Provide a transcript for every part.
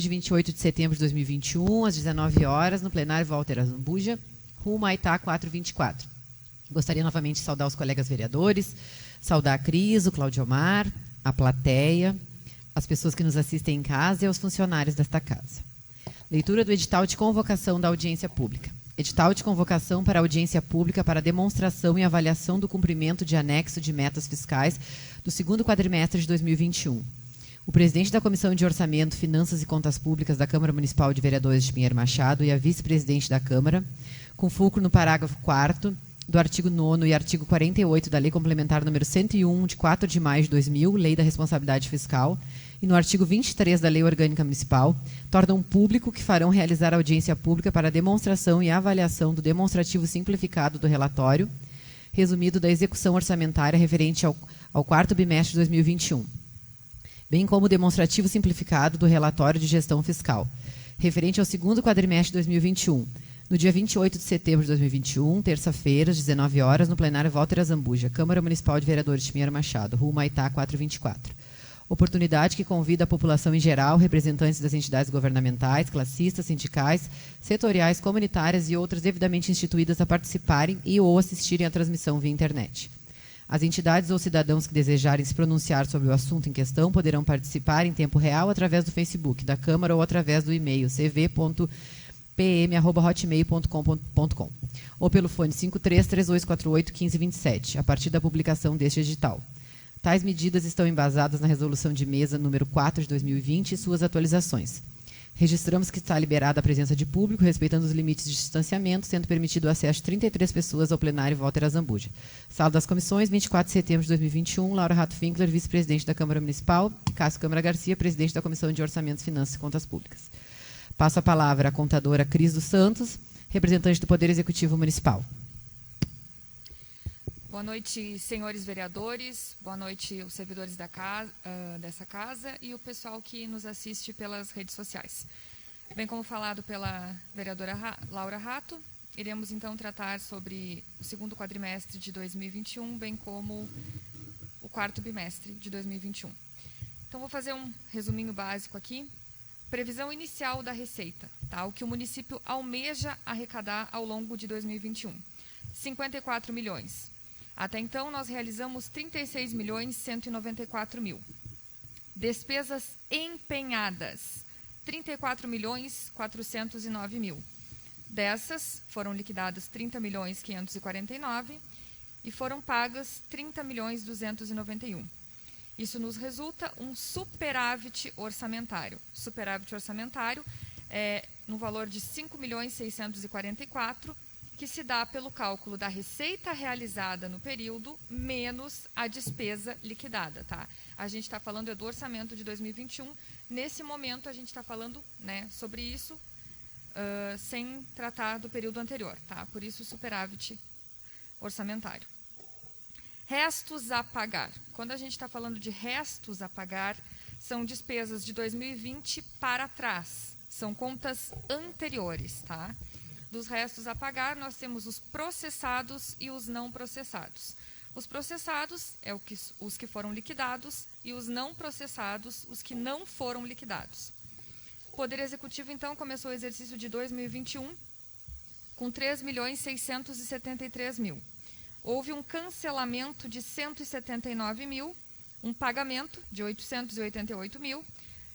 hoje, 28 de setembro de 2021, às 19 horas, no plenário Walter Azambuja, Rua Humaitá 424. Gostaria novamente de saudar os colegas vereadores, saudar a Cris, o Claudio Omar, a plateia, as pessoas que nos assistem em casa e aos funcionários desta casa. Leitura do edital de convocação da audiência pública. Edital de convocação para audiência pública para demonstração e avaliação do cumprimento de anexo de metas fiscais do segundo quadrimestre de 2021. O presidente da Comissão de Orçamento, Finanças e Contas Públicas da Câmara Municipal de Vereadores de Pinheiro Machado e a vice-presidente da Câmara, com fulcro no parágrafo 4º do artigo 9º e artigo 48 da Lei Complementar número 101, de 4 de maio de 2000, Lei da Responsabilidade Fiscal, e no artigo 23 da Lei Orgânica Municipal, tornam público que farão realizar audiência pública para demonstração e avaliação do demonstrativo simplificado do relatório, resumido da execução orçamentária referente ao quarto bimestre de 2021, bem como o demonstrativo simplificado do relatório de gestão fiscal, referente ao segundo quadrimestre de 2021, no dia 28 de setembro de 2021, terça-feira, às 19 horas, no plenário Walter Azambuja, Câmara Municipal de Vereadores de Pinheiro Machado, Rua Humaitá 424. Oportunidade que convida a população em geral, representantes das entidades governamentais, classistas, sindicais, setoriais, comunitárias e outras devidamente instituídas a participarem e ou assistirem à transmissão via internet. As entidades ou cidadãos que desejarem se pronunciar sobre o assunto em questão poderão participar em tempo real através do Facebook da Câmara ou através do e-mail cv.pm@hotmail.com.com ou pelo fone 53-3248-1527, a partir da publicação deste edital. Tais medidas estão embasadas na Resolução de Mesa número 4 de 2020 e suas atualizações. Registramos que está liberada a presença de público, respeitando os limites de distanciamento, sendo permitido o acesso de 33 pessoas ao plenário Walter Azambuja. Sala das Comissões, 24 de setembro de 2021, Laura Rato Finkler, vice-presidente da Câmara Municipal, e Cássio Câmara Garcia, presidente da Comissão de Orçamentos, Finanças e Contas Públicas. Passo a palavra à contadora Cris dos Santos, representante do Poder Executivo Municipal. Boa noite, senhores vereadores, boa noite os servidores dessa casa e o pessoal que nos assiste pelas redes sociais. Bem como falado pela vereadora Laura Rato, iremos então tratar sobre o segundo quadrimestre de 2021, bem como o quarto bimestre de 2021. Então, vou fazer um resuminho básico aqui. Previsão inicial da receita, tá? O que o município almeja arrecadar ao longo de 2021. 54 milhões. Até então, nós realizamos 36.194.000. Despesas empenhadas, 34.409.000. Dessas, foram liquidadas 30.549.000 e foram pagas 30.291.000. Isso nos resulta um superávit orçamentário. Superávit orçamentário é no valor de 5.644.000, que se dá pelo cálculo da receita realizada no período menos a despesa liquidada, tá? A gente está falando do orçamento de 2021. Nesse momento, a gente está falando, né, sobre isso sem tratar do período anterior, tá? Por isso, superávit orçamentário. Restos a pagar. Quando a gente está falando de restos a pagar, são despesas de 2020 para trás. São contas anteriores, tá? Dos restos a pagar, nós temos os processados e os não processados. Os processados é os que foram liquidados e os não processados, os que não foram liquidados. O Poder Executivo, então, começou o exercício de 2021 com 3.673.000. Houve um cancelamento de 179.000, um pagamento de 888.000,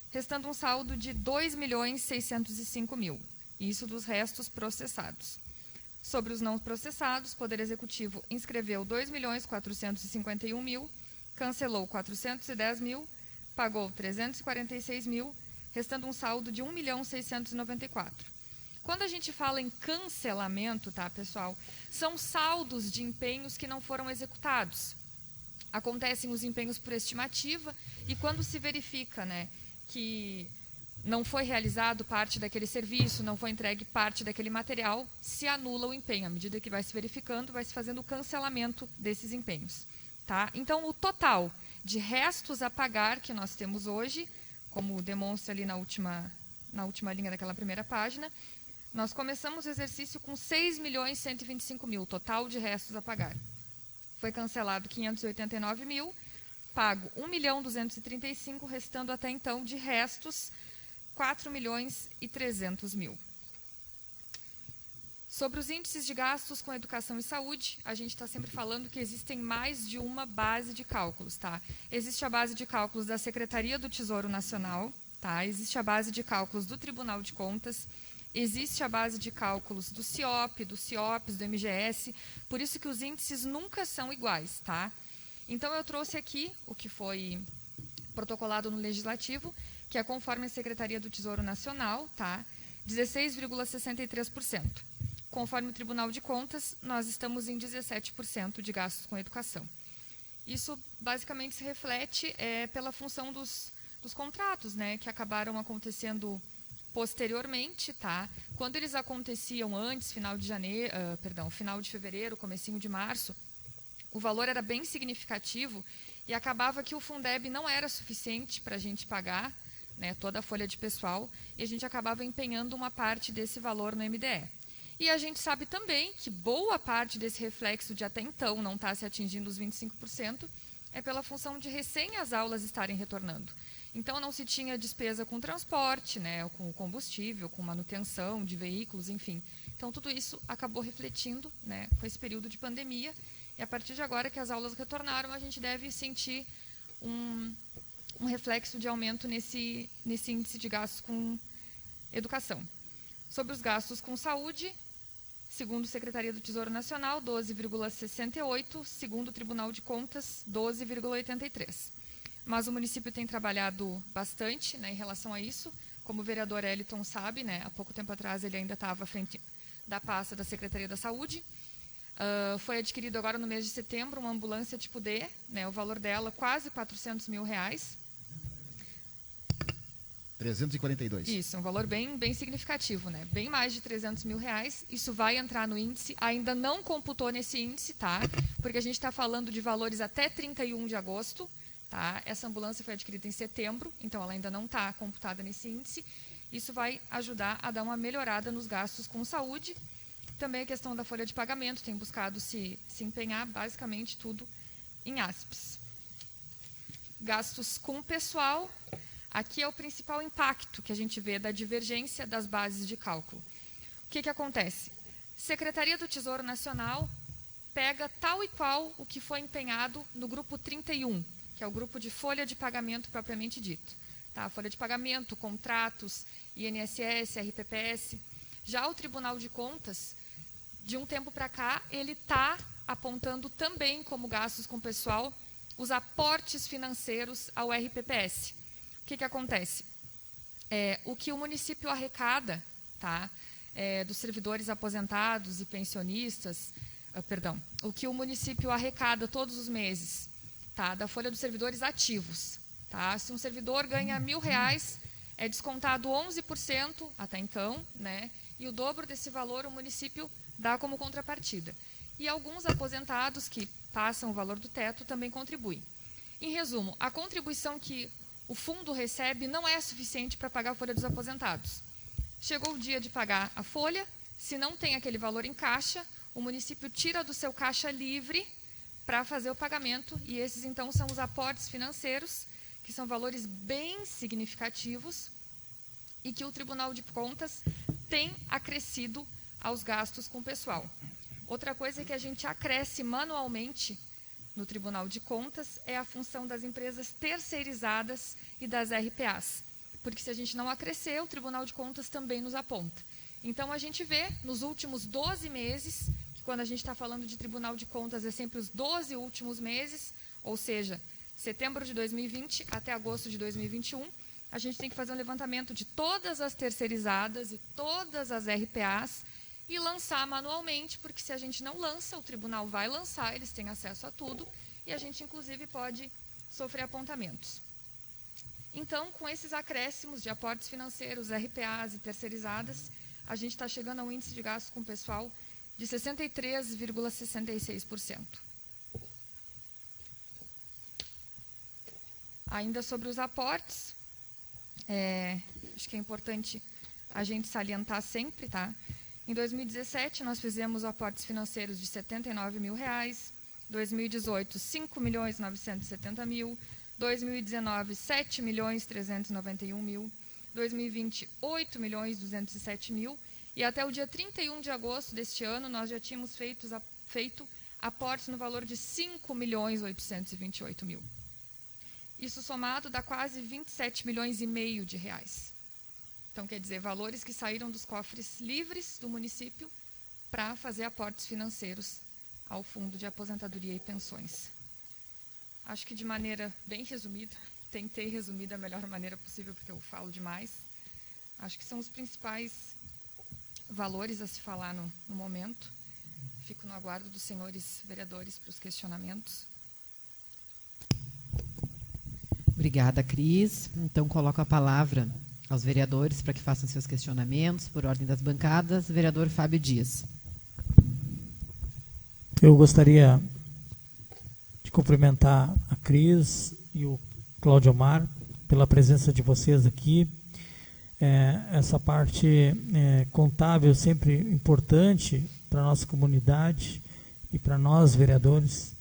restando um saldo de 2.605.000. Isso dos restos processados. Sobre os não processados, o Poder Executivo inscreveu 2.451.000, cancelou 410.000, pagou 346.000, restando um saldo de 1.694.000. Quando a gente fala em cancelamento, tá, pessoal, são saldos de empenhos que não foram executados. Acontecem os empenhos por estimativa e quando se verifica, né, que não foi realizado parte daquele serviço, não foi entregue parte daquele material, se anula o empenho. À medida que vai se verificando, vai se fazendo o cancelamento desses empenhos, tá? Então, o total de restos a pagar que nós temos hoje, como demonstra ali na última linha daquela primeira página, nós começamos o exercício com 6.125.000, total de restos a pagar. Foi cancelado 589.000, pago 1.235.000, restando até então de restos 4.300.000. Sobre os índices de gastos com educação e saúde, a gente está sempre falando que existem mais de uma base de cálculos, tá? Existe a base de cálculos da Secretaria do Tesouro Nacional, tá? Existe a base de cálculos do Tribunal de Contas, existe a base de cálculos do CIOP, do CIOPS, do MGS, por isso que os índices nunca são iguais, tá? Então, eu trouxe aqui o que foi protocolado no Legislativo, que é conforme a Secretaria do Tesouro Nacional, tá? 16,63%. Conforme o Tribunal de Contas, nós estamos em 17% de gastos com educação. Isso, basicamente, se reflete pela função dos contratos, né, que acabaram acontecendo posteriormente, tá? Quando eles aconteciam antes, final de fevereiro, comecinho de março, o valor era bem significativo e acabava que o Fundeb não era suficiente para a gente pagar, né, toda a folha de pessoal, e a gente acabava empenhando uma parte desse valor no MDE. E a gente sabe também que boa parte desse reflexo de até então não estar se atingindo os 25% é pela função de recém as aulas estarem retornando. Então, não se tinha despesa com transporte, né, com combustível, com manutenção de veículos, enfim. Então, tudo isso acabou refletindo, né, com esse período de pandemia. E a partir de agora que as aulas retornaram, a gente deve sentir um reflexo de aumento nesse índice de gastos com educação. Sobre os gastos com saúde, segundo a Secretaria do Tesouro Nacional, 12,68%, segundo o Tribunal de Contas, 12,83%. Mas o município tem trabalhado bastante, né, em relação a isso. Como o vereador Eliton sabe, né, há pouco tempo atrás ele ainda estava à frente da pasta da Secretaria da Saúde. Foi adquirido agora no mês de setembro uma ambulância tipo D, né, o valor dela quase R$400 mil. 342. Isso, um valor bem significativo, né? Bem mais de R$300 mil. Isso vai entrar no índice, ainda não computou nesse índice, tá? Porque a gente está falando de valores até 31 de agosto, tá? Essa ambulância foi adquirida em setembro, então ela ainda não está computada nesse índice. Isso vai ajudar a dar uma melhorada nos gastos com saúde. Também a questão da folha de pagamento, tem buscado se empenhar basicamente tudo em ASPs. Gastos com pessoal. Aqui é o principal impacto que a gente vê da divergência das bases de cálculo. O que acontece? Secretaria do Tesouro Nacional pega tal e qual o que foi empenhado no grupo 31, que é o grupo de folha de pagamento propriamente dito. Tá? Folha de pagamento, contratos, INSS, RPPS. Já o Tribunal de Contas, de um tempo para cá, ele está apontando também como gastos com pessoal os aportes financeiros ao RPPS. O que acontece? O que o município arrecada, tá, dos servidores aposentados e pensionistas, o que o município arrecada todos os meses, tá, da folha dos servidores ativos. Tá? Se um servidor ganha R$1.000, é descontado 11% até então, né, e o dobro desse valor o município dá como contrapartida. E alguns aposentados que passam o valor do teto também contribuem. Em resumo, a contribuição que o fundo recebe não é suficiente para pagar a folha dos aposentados. Chegou o dia de pagar a folha, se não tem aquele valor em caixa, o município tira do seu caixa livre para fazer o pagamento, e esses então são os aportes financeiros, que são valores bem significativos e que o Tribunal de Contas tem acrescido aos gastos com o pessoal. Outra coisa é que a gente acresce manualmente no Tribunal de Contas é a função das empresas terceirizadas e das RPAs. Porque se a gente não acrescer, o Tribunal de Contas também nos aponta. Então, a gente vê nos últimos 12 meses, que quando a gente está falando de Tribunal de Contas é sempre os 12 últimos meses, ou seja, setembro de 2020 até agosto de 2021, a gente tem que fazer um levantamento de todas as terceirizadas e todas as RPAs e lançar manualmente, porque se a gente não lança, o tribunal vai lançar, eles têm acesso a tudo, e a gente, inclusive, pode sofrer apontamentos. Então, com esses acréscimos de aportes financeiros, RPAs e terceirizadas, a gente está chegando a um índice de gasto com o pessoal de 63,66%. Ainda sobre os aportes, acho que é importante a gente salientar sempre, tá? Em 2017, nós fizemos aportes financeiros de R$79 mil, 2018, R$5.970.000, 2019, R$7.391.000, 2020, 8.207.000, e até o dia 31 de agosto deste ano nós já tínhamos feito aportes no valor de 5.828.000. Isso somado dá quase 27 milhões e meio de reais. Então, quer dizer, valores que saíram dos cofres livres do município para fazer aportes financeiros ao Fundo de Aposentadoria e Pensões. Acho que de maneira bem resumida, tentei resumir da melhor maneira possível, porque eu falo demais. Acho que são os principais valores a se falar no momento. Fico no aguardo dos senhores vereadores para os questionamentos. Obrigada, Cris. Então, coloco a palavra aos vereadores para que façam seus questionamentos, por ordem das bancadas. Vereador Fábio Dias. Eu gostaria de cumprimentar a Cris e o Cláudio Omar pela presença de vocês aqui. Essa parte contábil sempre importante para a nossa comunidade e para nós, vereadores.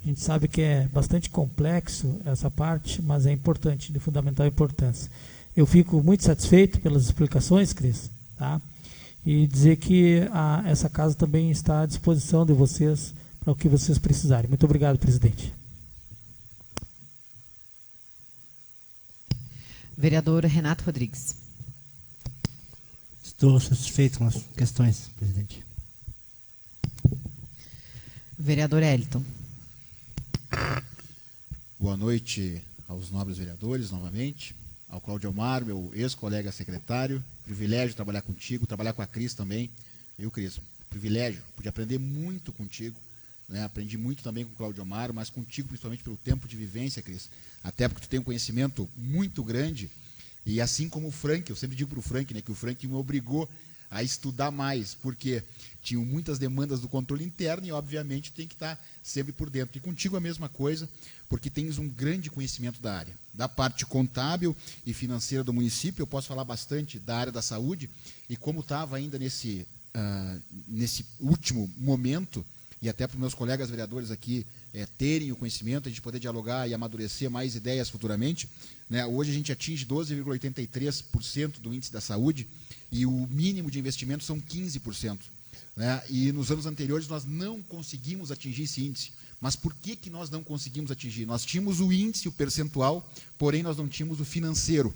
A gente sabe que é bastante complexo essa parte, mas é importante, de fundamental importância. Eu fico muito satisfeito pelas explicações, Cris, tá? E dizer que essa casa também está à disposição de vocês para o que vocês precisarem. Muito obrigado, presidente. Vereador Renato Rodrigues. Estou satisfeito com as questões, presidente. Vereador Eliton. Boa noite aos nobres vereadores, novamente. Ao Cláudio Omar, meu ex-colega secretário. Privilégio trabalhar contigo, trabalhar com a Cris também. Viu, Cris? Privilégio. Pude aprender muito contigo. Né? Aprendi muito também com o Cláudio Omar, mas contigo principalmente pelo tempo de vivência, Cris. Até porque tu tem um conhecimento muito grande. E assim como o Frank, eu sempre digo para o Frank, né, que o Frank me obrigou a estudar mais, porque tinham muitas demandas do controle interno e, obviamente, tem que estar sempre por dentro. E contigo a mesma coisa, porque tens um grande conhecimento da área. Da parte contábil e financeira do município, eu posso falar bastante da área da saúde, e como estava ainda nesse último momento, e até para os meus colegas vereadores aqui terem o conhecimento, a gente poder dialogar e amadurecer mais ideias futuramente, né? Hoje a gente atinge 12,83% do índice da saúde, e o mínimo de investimento são 15%. Né? E nos anos anteriores nós não conseguimos atingir esse índice. Mas por que nós não conseguimos atingir? Nós tínhamos o índice, o percentual, porém nós não tínhamos o financeiro.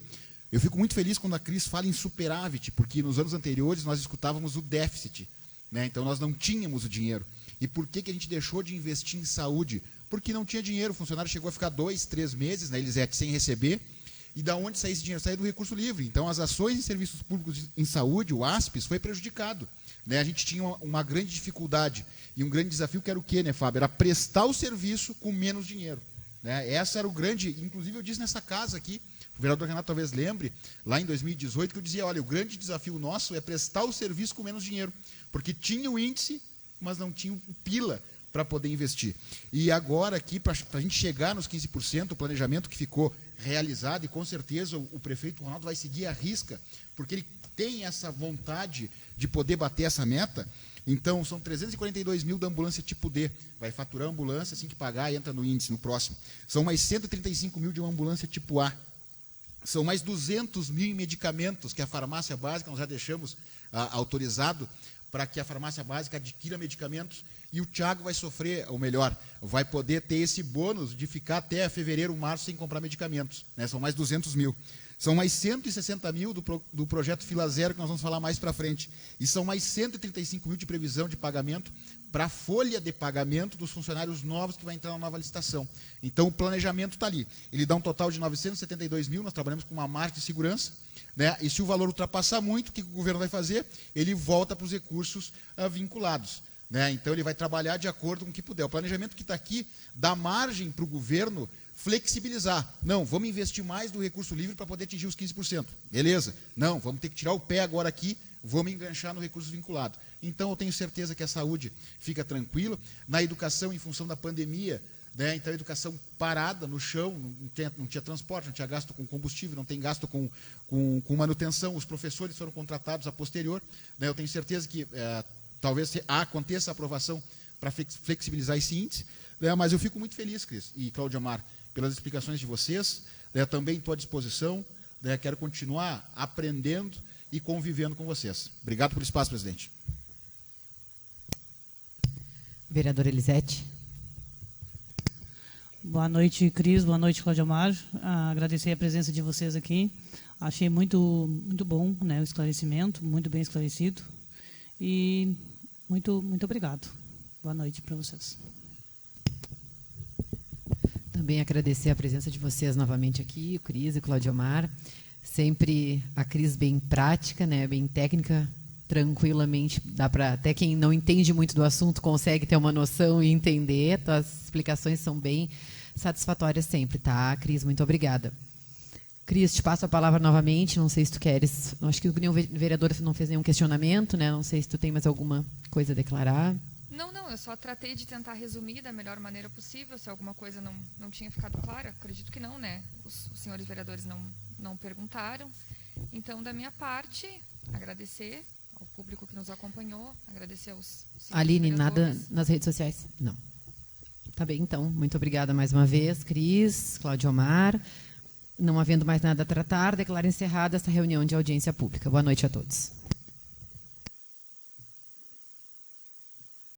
Eu fico muito feliz quando a Cris fala em superávit, porque nos anos anteriores nós escutávamos o déficit. Né? Então nós não tínhamos o dinheiro. E por que a gente deixou de investir em saúde? Porque não tinha dinheiro. O funcionário chegou a ficar 2, 3 meses na Elisete sem receber. E da onde saía esse dinheiro? Saía do recurso livre. Então, as ações em serviços públicos em saúde, o ASPES, foi prejudicado. Né? A gente tinha uma grande dificuldade e um grande desafio, que era o quê, né, Fábio? Era prestar o serviço com menos dinheiro. Né? Essa era o grande... Inclusive, eu disse nessa casa aqui, o vereador Renato talvez lembre, lá em 2018, que eu dizia, olha, o grande desafio nosso é prestar o serviço com menos dinheiro. Porque tinha o índice, mas não tinha o pila para poder investir. E agora aqui, para a gente chegar nos 15%, o planejamento que ficou realizado, e com certeza o prefeito Ronaldo vai seguir à risca, porque ele tem essa vontade de poder bater essa meta. Então, são 342 mil da ambulância tipo D, vai faturar a ambulância, assim que pagar, entra no índice, no próximo. São mais 135 mil de uma ambulância tipo A. São mais 200 mil em medicamentos, que a farmácia básica, nós já deixamos autorizado para que a farmácia básica adquira medicamentos, e o Thiago vai sofrer, ou melhor, vai poder ter esse bônus de ficar até fevereiro, março, sem comprar medicamentos. Né? São mais 200 mil. São mais 160 mil do projeto Fila Zero, que nós vamos falar mais para frente. E são mais 135 mil de previsão de pagamento para a folha de pagamento dos funcionários novos que vai entrar na nova licitação. Então, o planejamento está ali. Ele dá um total de 972 mil, nós trabalhamos com uma margem de segurança. Né? E se o valor ultrapassar muito, o que o governo vai fazer? Ele volta para os recursos vinculados. Né? Então, ele vai trabalhar de acordo com o que puder. O planejamento que está aqui dá margem para o governo flexibilizar. Não, vamos investir mais do recurso livre para poder atingir os 15%. Beleza. Não, vamos ter que tirar o pé agora aqui, vamos enganchar no recurso vinculado. Então, eu tenho certeza que a saúde fica tranquila. Na educação, em função da pandemia, né? Então, a educação parada no chão, não tinha transporte, não tinha gasto com combustível, não tem gasto com manutenção. Os professores foram contratados a posterior. Né? Eu tenho certeza que talvez aconteça a aprovação para flexibilizar esse índice. Né? Mas eu fico muito feliz, Cris e Cláudio Omar, pelas explicações de vocês. Né? Também estou à disposição. né, quero continuar aprendendo e convivendo com vocês. Obrigado pelo espaço, presidente. Vereadora Elisete. Boa noite, Cris. Boa noite, Claudiomar. Agradecer a presença de vocês aqui. Achei muito bom, né, o esclarecimento, muito bem esclarecido. E muito obrigado. Boa noite para vocês. Também agradecer a presença de vocês novamente aqui, o Cris e o Claudiomar. Sempre a Cris bem prática, né, bem técnica, tranquilamente. Dá para até quem não entende muito do assunto consegue ter uma noção e entender. As explicações são bem satisfatórias sempre, tá? Cris, muito obrigada. Cris, te passo a palavra novamente. Não sei se tu queres. Acho que o vereador não fez nenhum questionamento, né? Não sei se tu tem mais alguma coisa a declarar. Não, eu só tratei de tentar resumir da melhor maneira possível. Se alguma coisa não tinha ficado clara, acredito que não, né? Os senhores vereadores não perguntaram. Então, da minha parte, agradecer ao público que nos acompanhou, agradecer aos senhores Aline, vereadores. nada nas redes sociais? Não. Tá bem, então. Muito obrigada mais uma vez, Cris, Claudiomar. Não havendo mais nada a tratar, declaro encerrada esta reunião de audiência pública. Boa noite a todos.